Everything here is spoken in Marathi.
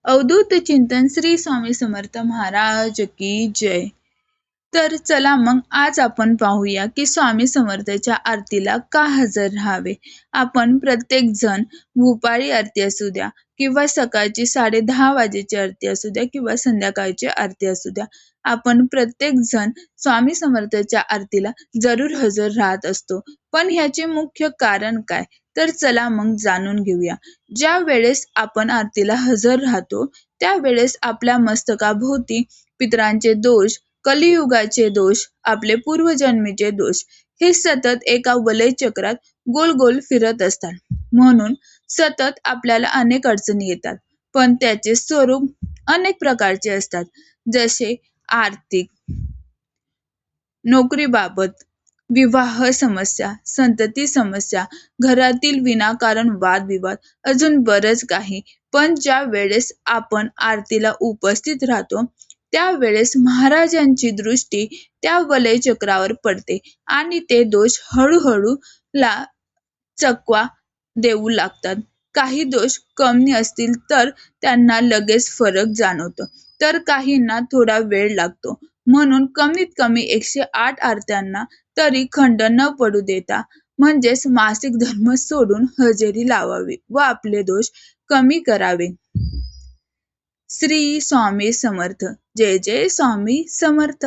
अवधूत चिंतन श्री स्वामी समर्थ महाराज की जय. तर चला मग आज आपण पाहूया की स्वामी समर्थाच्या आरतीला का हजर राहावे. आपण प्रत्येक जण भूपाळी आरती असू द्या किंवा सकाळची 10:30 वाजेची आरती असू द्या किंवा संध्याकाळची आरती असू द्या, आपण प्रत्येक जण स्वामी समर्थाच्या आरतीला जरूर हजर राहत असतो. पण ह्याचे मुख्य कारण काय, तर चला मग जाणून घेऊया. ज्या वेळेस आपण आरतीला हजर राहतो त्यावेळेस आपल्या मस्तकाभोवती पितरांचे दोष, कलियुगाचे दोष, आपले पूर्वजन्मीचे दोष हे सतत एका वलय चक्रात गोल गोल फिरत असतात. म्हणून सतत आपल्याला अनेक अडचणी येतात. पण त्याचे स्वरूप अनेक प्रकारचे असतात. जसे आर्थिक, नोकरीबाबत, विवाह समस्या, संतती समस्या, घरातील विनाकारण वादविवाद, अजून बरंच काही. पण ज्या वेळेस आपण आरतीला उपस्थित राहतो त्यावेळेस महाराजांची दृष्टी त्या वलय चक्रावर पडते आणि ते दोष हळूहळू चकवा देऊ लागतात. काही दोष कमी असतील तर त्यांना लगेच फरक जाणवतो, तर काहींना थोडा वेळ लागतो. म्हणून कमीत कमी 108 आरत्यांना तरी खंड न पडू देता, म्हणजेच मासिक धर्म सोडून हजेरी लावावी व आपले दोष कमी करावे. श्री स्वामी समर्थ. जय जय स्वामी समर्थ.